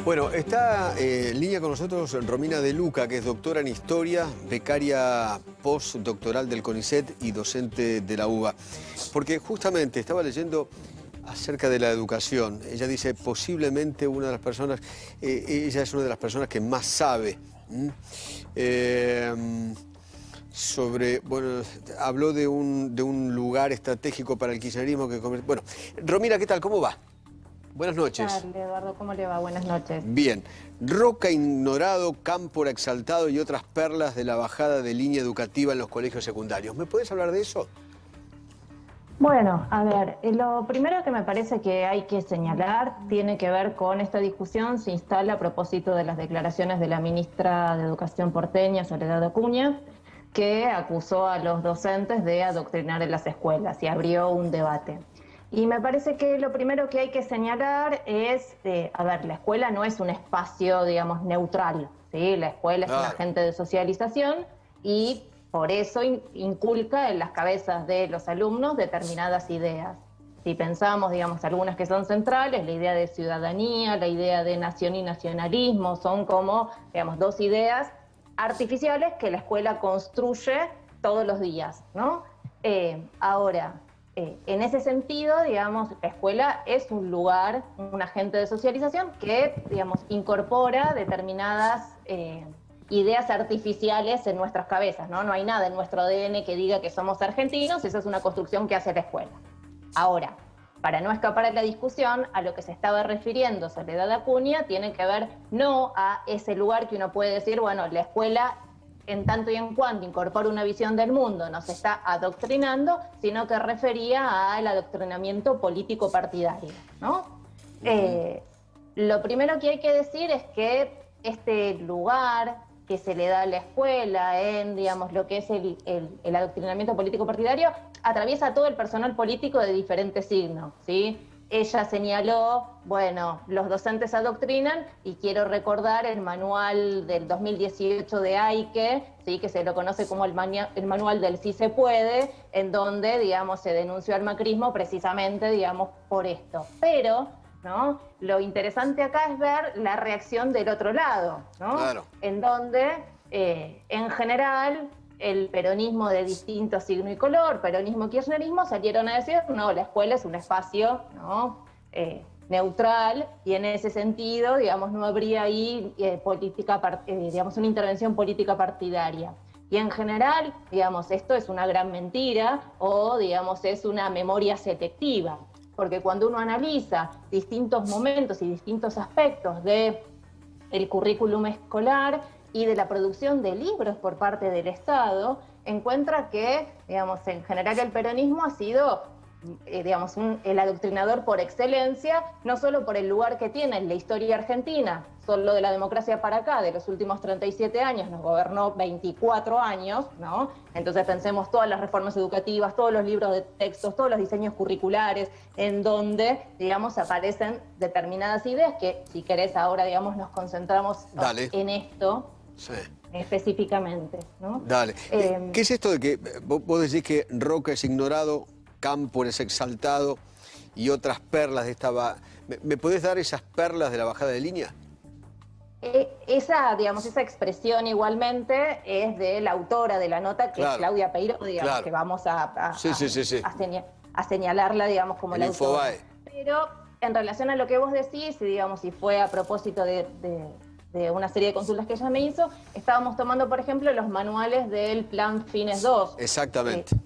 Bueno, está en línea con nosotros Romina De Luca, que es doctora en Historia, becaria postdoctoral del CONICET y docente de la UBA. Porque justamente estaba leyendo acerca de la educación. Ella dice, posiblemente una de las personas, ella es una de las personas que más sabe sobre, bueno, habló de un lugar estratégico para el kirchnerismo que... Bueno, Romina, ¿qué tal? ¿Cómo va? Buenas noches. ¿Qué tal, Eduardo? ¿Cómo le va? Buenas noches. Bien. Roca ignorado, Cámpora exaltado y otras perlas de la bajada de línea educativa en los colegios secundarios. ¿Me puedes hablar de eso? Bueno, a ver, lo primero que me parece que hay que señalar tiene que ver con esta discusión, se instala a propósito de las declaraciones de la ministra de Educación porteña, Soledad Acuña, que acusó a los docentes de adoctrinar en las escuelas y abrió un debate. Y me parece que lo primero que hay que señalar es, a ver, la escuela no es un espacio, digamos, neutral, ¿sí? La escuela es un agente de socialización y por eso inculca en las cabezas de los alumnos determinadas ideas. Si pensamos, digamos, algunas que son centrales, la idea de ciudadanía, la idea de nación y nacionalismo, son como, digamos, dos ideas artificiales que la escuela construye todos los días, ¿no? Ahora, en ese sentido, digamos, la escuela es un lugar, un agente de socialización que, digamos, incorpora determinadas ideas artificiales en nuestras cabezas, ¿no? No hay nada en nuestro ADN que diga que somos argentinos, esa es una construcción que hace la escuela. Ahora, para no escapar de la discusión, a lo que se estaba refiriendo Soledad Acuña tiene que ver no a ese lugar que uno puede decir, bueno, la escuela en tanto y en cuanto incorpora una visión del mundo, nos está adoctrinando, sino que refería al adoctrinamiento político partidario, ¿no? Lo primero que hay que decir es que este lugar que se le da a la escuela en, digamos, lo que es el adoctrinamiento político partidario, atraviesa todo el personal político de diferentes signos, ¿sí? Ella señaló, bueno, los docentes adoctrinan, y quiero recordar el manual del 2018 de AIQE, ¿sí? Que se lo conoce como el manual del sí se puede, en donde, digamos, se denunció al macrismo precisamente, digamos, por esto. Pero, ¿no?, lo interesante acá es ver la reacción del otro lado, ¿no? Claro. En donde, en general, el peronismo de distinto signo y color, peronismo, kirchnerismo, salieron a decir, no, la escuela es un espacio, ¿no?, neutral, y en ese sentido, digamos, no habría ahí digamos, una intervención política partidaria. Y en general, digamos, esto es una gran mentira, o, digamos, es una memoria selectiva, porque cuando uno analiza distintos momentos y distintos aspectos del currículum escolar y de la producción de libros por parte del Estado, encuentra que, digamos, en general el peronismo ha sido, digamos, el adoctrinador por excelencia, no solo por el lugar que tiene en la historia argentina, solo de la democracia para acá, de los últimos 37 años, nos gobernó 24 años, ¿no? Entonces pensemos todas las reformas educativas, todos los libros de textos, todos los diseños curriculares, en donde, digamos, aparecen determinadas ideas que, si querés, ahora, digamos, nos concentramos en esto. Sí. Específicamente, ¿no? Dale. ¿Qué es esto de que vos decís que Roca es ignorado, Cámpora es exaltado y otras perlas de esta... ¿Me podés dar esas perlas de la bajada de línea? Esa expresión igualmente es de la autora de la nota, que es Claudia Peiró, digamos, que vamos a señalarla, digamos, como la autora. Pero en relación a lo que vos decís, y digamos, si fue a propósito de una serie de consultas que ella me hizo, estábamos tomando, por ejemplo, los manuales del Plan Fines 2. Exactamente.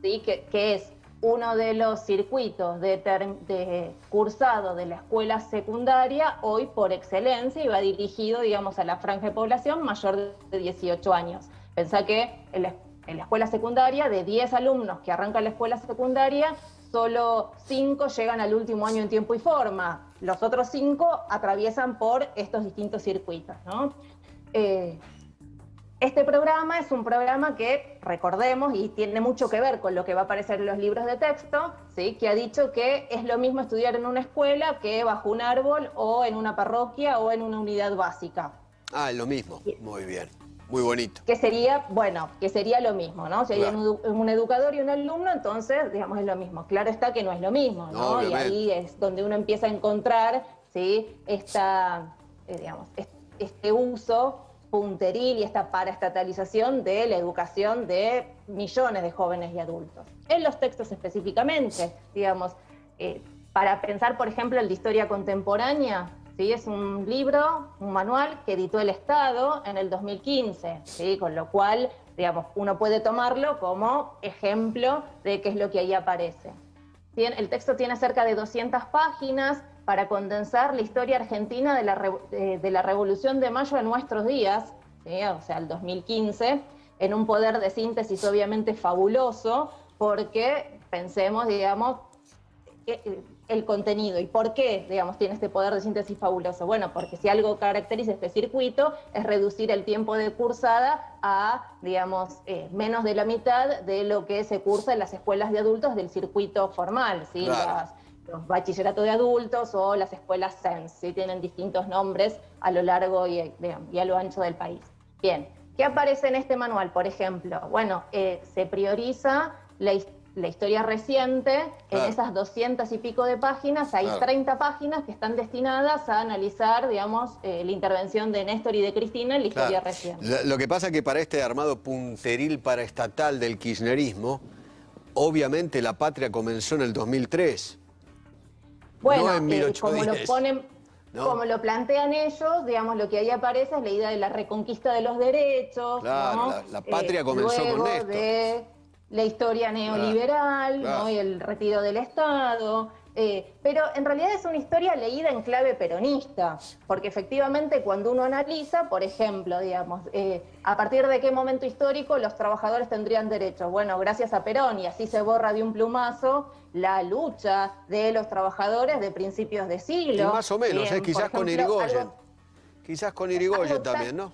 ¿Sí? Que es uno de los circuitos de cursado de la escuela secundaria, hoy por excelencia, y va dirigido, digamos, a la franja de población mayor de 18 años. Pensá que en la escuela secundaria, de 10 alumnos que arrancan la escuela secundaria, solo 5 llegan al último año en tiempo y forma. Los otros 5 atraviesan por estos distintos circuitos, ¿no? Este programa es un programa que, recordemos, y tiene mucho que ver con lo que va a aparecer en los libros de texto, ¿sí?, que ha dicho que es lo mismo estudiar en una escuela que bajo un árbol, o en una parroquia, o en una unidad básica. Ah, es lo mismo. Muy bien. Muy bonito. Que sería, bueno, que sería lo mismo, ¿no? Si hay un educador y un alumno, entonces, digamos, es lo mismo. Claro está que no es lo mismo, ¿no? Y ahí es donde uno empieza a encontrar, ¿sí?, esta digamos, este uso punteril y esta paraestatalización de la educación de millones de jóvenes y adultos. En los textos específicamente, digamos, para pensar, por ejemplo, el de historia contemporánea, ¿sí? Es un libro, un manual que editó el Estado en el 2015, ¿sí? Con lo cual, digamos, uno puede tomarlo como ejemplo de qué es lo que ahí aparece. El texto tiene cerca de 200 páginas para condensar la historia argentina de la Revolución de Mayo a nuestros días, ¿sí? O sea, el 2015, en un poder de síntesis obviamente fabuloso, porque pensemos, digamos, el contenido. ¿Y por qué, digamos, tiene este poder de síntesis fabuloso? Bueno, porque si algo caracteriza este circuito es reducir el tiempo de cursada a, digamos, menos de la mitad de lo que se cursa en las escuelas de adultos del circuito formal, ¿sí? Claro. Los bachilleratos de adultos o las escuelas SENS, ¿sí? Tienen distintos nombres a lo largo y a lo ancho del país. Bien, ¿qué aparece en este manual, por ejemplo? Bueno, se prioriza la historia reciente. Claro. En esas 200 y pico de páginas hay 30 páginas que están destinadas a analizar, digamos, la intervención de Néstor y de Cristina en la historia reciente. Lo que pasa es que para este armado punteril paraestatal del kirchnerismo, obviamente la patria comenzó en el 2003. Bueno, no en 1810. Como lo plantean ellos, digamos, lo que ahí aparece es la idea de la reconquista de los derechos. Claro, ¿no? la patria comenzó luego con Néstor. De la historia neoliberal, claro. ¿no? Y el retiro del Estado. Pero en realidad es una historia leída en clave peronista, porque efectivamente cuando uno analiza, por ejemplo, digamos, a partir de qué momento histórico los trabajadores tendrían derechos. Bueno, gracias a Perón, y así se borra de un plumazo la lucha de los trabajadores de principios de siglo. Y más o menos, quizás con Irigoyen. Quizás con Irigoyen también, ¿no?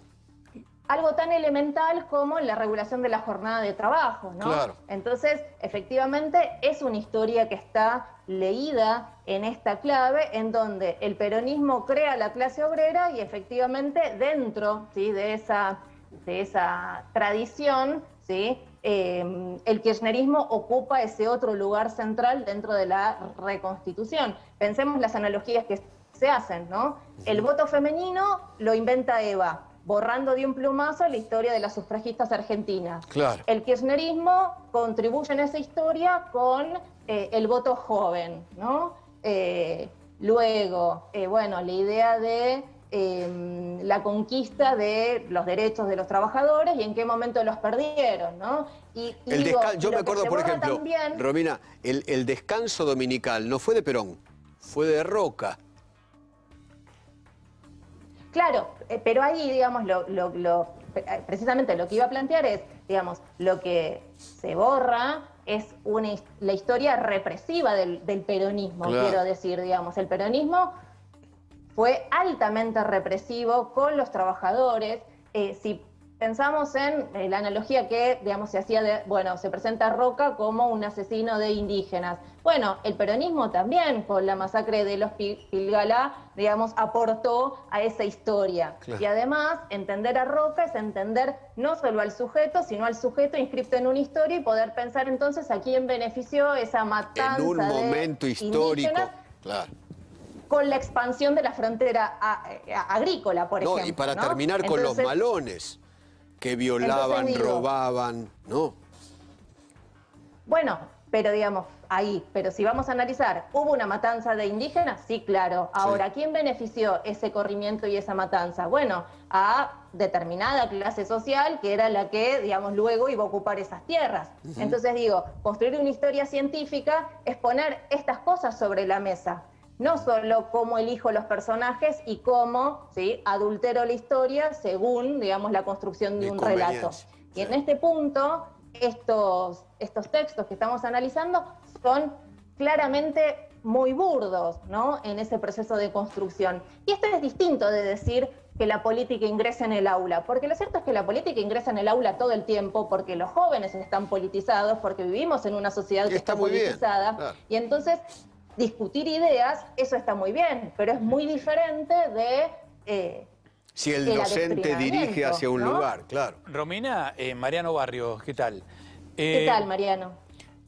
Algo tan elemental como la regulación de la jornada de trabajo, ¿no? Claro. Entonces, efectivamente, es una historia que está leída en esta clave, en donde el peronismo crea la clase obrera y efectivamente dentro, ¿sí? de esa tradición, ¿sí? El kirchnerismo ocupa ese otro lugar central dentro de la reconstitución. Pensemos las analogías que se hacen, ¿no? El voto femenino lo inventa Eva, borrando de un plumazo la historia de las sufragistas argentinas. Claro. El kirchnerismo contribuye en esa historia con el voto joven, ¿no? Luego, bueno, la idea de la conquista de los derechos de los trabajadores y en qué momento los perdieron, ¿no? Yo me acuerdo, por ejemplo, también... Romina, el descanso dominical no fue de Perón, fue de Roca. Claro, pero ahí, digamos, precisamente lo que iba a plantear es, digamos, lo que se borra es la historia represiva del peronismo, claro. Quiero decir, digamos, el peronismo fue altamente represivo con los trabajadores. Si pensamos en la analogía que, digamos, se hacía se presenta a Roca como un asesino de indígenas. Bueno, el peronismo también, con la masacre de los Pilgalá, digamos, aportó a esa historia. Claro. Y además, entender a Roca es entender no solo al sujeto, sino al sujeto inscripto en una historia y poder pensar entonces a quién benefició esa matanza en un momento histórico, claro. Con la expansión de la frontera agrícola, por ejemplo. Y para terminar con los malones, que violaban, robaban, ¿no? Bueno, pero digamos, pero si vamos a analizar, ¿hubo una matanza de indígenas? Sí, claro. Ahora, sí. ¿Quién benefició ese corrimiento y esa matanza? Bueno, a determinada clase social que era la que, digamos, luego iba a ocupar esas tierras. Entonces digo, construir una historia científica es poner estas cosas sobre la mesa. No solo cómo elijo los personajes y cómo, ¿sí?, adultero la historia según, digamos, la construcción de un relato. Y en este punto, estos textos que estamos analizando son claramente muy burdos, ¿no?, en ese proceso de construcción. Y esto es distinto de decir que la política ingresa en el aula, porque lo cierto es que la política ingresa en el aula todo el tiempo, porque los jóvenes están politizados, porque vivimos en una sociedad que está politizada, claro. Y entonces... discutir ideas, eso está muy bien, pero es muy diferente de... si el docente dirige hacia un lugar, claro. Romina, Mariano Barrios, ¿qué tal? ¿Qué tal, Mariano?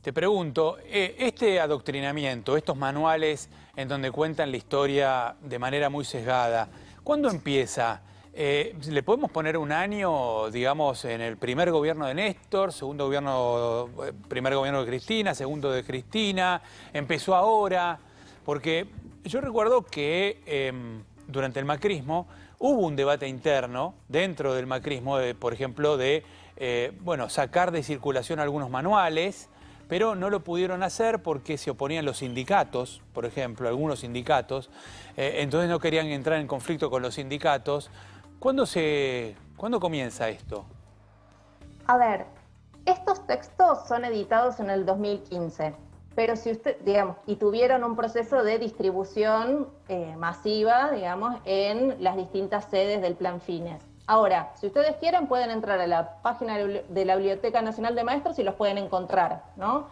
Te pregunto, este adoctrinamiento, estos manuales en donde cuentan la historia de manera muy sesgada, ¿Cuándo empieza? ¿Le podemos poner un año, digamos, en el primer gobierno de Néstor, primer gobierno de Cristina, segundo de Cristina, empezó ahora? Porque yo recuerdo que durante el macrismo hubo un debate interno dentro del macrismo, por ejemplo, de sacar de circulación algunos manuales, pero no lo pudieron hacer porque se oponían los sindicatos, por ejemplo, algunos sindicatos, entonces no querían entrar en conflicto con los sindicatos. ¿Cuándo comienza esto? A ver, estos textos son editados en el 2015, pero si usted, digamos, y tuvieron un proceso de distribución masiva, digamos, en las distintas sedes del Plan Fines. Ahora, si ustedes quieren, pueden entrar a la página de la Biblioteca Nacional de Maestros y los pueden encontrar, ¿no?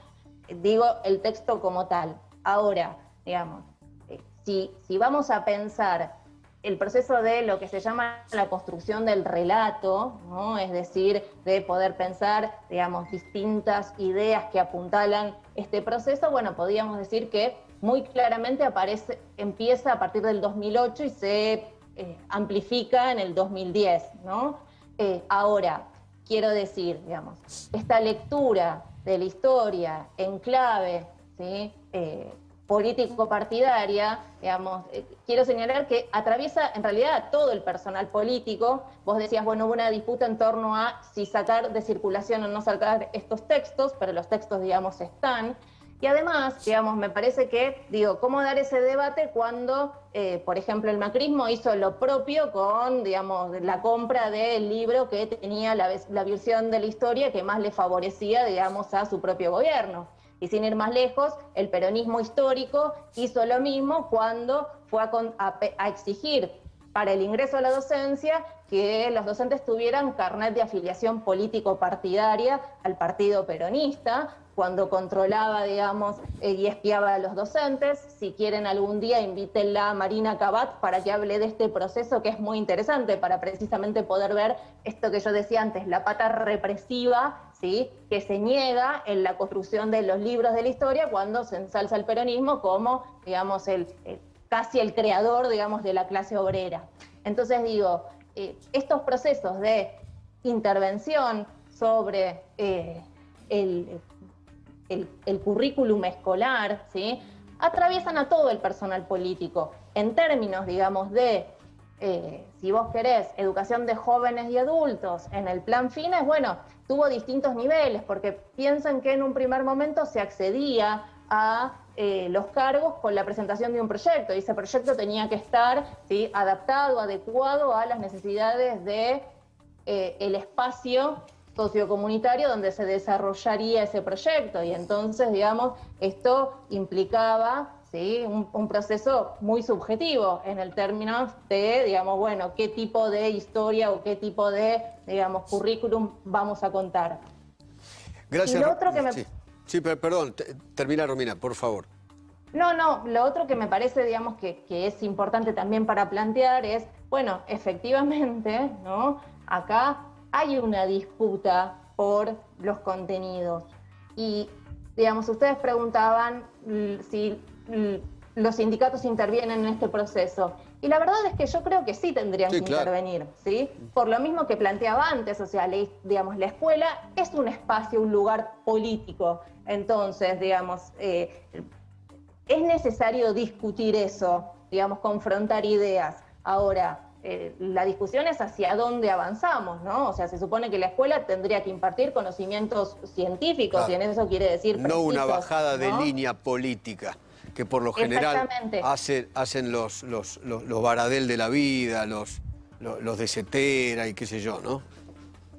Digo, el texto como tal. Ahora, digamos, si vamos a pensar el proceso de lo que se llama la construcción del relato, ¿no? Es decir, de poder pensar, digamos, distintas ideas que apuntalan este proceso, bueno, podríamos decir que muy claramente empieza a partir del 2008 y se amplifica en el 2010, ¿no? Ahora, quiero decir, digamos, esta lectura de la historia en clave, ¿sí? Político-partidaria, digamos, quiero señalar que atraviesa en realidad a todo el personal político. Vos decías, bueno, hubo una disputa en torno a si sacar de circulación o no sacar estos textos, pero los textos, digamos, están. Y además, digamos, me parece que, ¿cómo dar ese debate cuando, por ejemplo, el macrismo hizo lo propio con, digamos, la compra del libro que tenía la versión de la historia que más le favorecía, digamos, a su propio gobierno? Y sin ir más lejos, el peronismo histórico hizo lo mismo cuando fue a exigir para el ingreso a la docencia que los docentes tuvieran carnet de afiliación político-partidaria al partido peronista, cuando controlaba, digamos, y espiaba a los docentes. Si quieren algún día, invítenla a Marina Cabat para que hable de este proceso que es muy interesante para precisamente poder ver esto que yo decía antes, la pata represiva, ¿sí?, que se niega en la construcción de los libros de la historia cuando se ensalza el peronismo como, digamos, casi el creador, digamos, de la clase obrera. Entonces estos procesos de intervención sobre el currículum escolar, ¿sí?, atraviesan a todo el personal político. En términos, digamos, de, si vos querés, educación de jóvenes y adultos en el Plan Fines, bueno, tuvo distintos niveles, porque piensan que en un primer momento se accedía a los cargos con la presentación de un proyecto, y ese proyecto tenía que estar, ¿sí?, adaptado, adecuado a las necesidades de el espacio sociocomunitario donde se desarrollaría ese proyecto, y entonces, digamos, esto implicaba, ¿sí?, un proceso muy subjetivo en el término de, digamos, bueno, qué tipo de historia o qué tipo de, digamos, currículum vamos a contar. Gracias. Y lo otro que me... Sí, perdón, termina, Romina, por favor. No, lo otro que me parece, digamos, que es importante también para plantear es, bueno, efectivamente, ¿no?, acá hay una disputa por los contenidos. Y, digamos, ustedes preguntaban si los sindicatos intervienen en este proceso. Y la verdad es que yo creo que sí tendrían que intervenir, ¿sí? Por lo mismo que planteaba antes, o sea, digamos, la escuela es un espacio, un lugar político. Entonces, digamos, es necesario discutir eso, digamos, confrontar ideas. Ahora, la discusión es hacia dónde avanzamos, ¿no? O sea, se supone que la escuela tendría que impartir conocimientos científicos, y en eso quiere decir precisos, no una bajada de línea política, que por lo general hacen los Baradel de la vida, los de Cetera y qué sé yo, ¿no?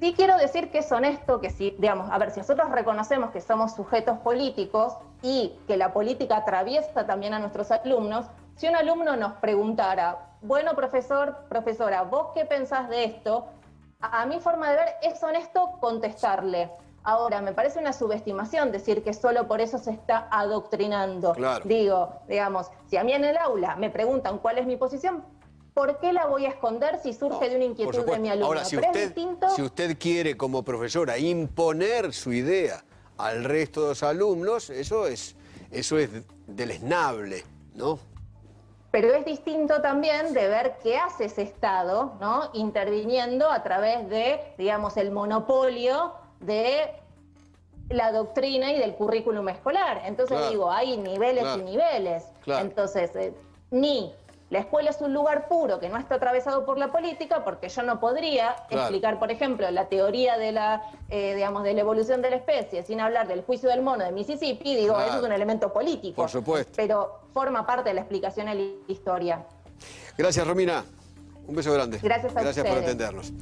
Sí quiero decir que es honesto que si, digamos, a ver, si nosotros reconocemos que somos sujetos políticos y que la política atraviesa también a nuestros alumnos, si un alumno nos preguntara, bueno, profesor, profesora, ¿vos qué pensás de esto? A mi forma de ver es honesto contestarle. Ahora, me parece una subestimación decir que solo por eso se está adoctrinando. Claro. Digamos, si a mí en el aula me preguntan cuál es mi posición, ¿por qué la voy a esconder si surge de una inquietud de mi alumno? Ahora, si usted quiere como profesora imponer su idea al resto de los alumnos, eso es deleznable, ¿no? Pero es distinto también de ver qué hace ese Estado, ¿no? Interviniendo a través de, digamos, el monopolio de la doctrina y del currículum escolar. Entonces digo, hay niveles y niveles. Entonces, ni la escuela es un lugar puro que no está atravesado por la política, porque yo no podría explicar, por ejemplo, la teoría de la, digamos, de la evolución de la especie sin hablar del juicio del mono de Mississippi. Digo, eso es un elemento político. Por supuesto. Pero forma parte de la explicación de la historia. Gracias, Romina. Un beso grande. Gracias a ustedes. Gracias por atendernos.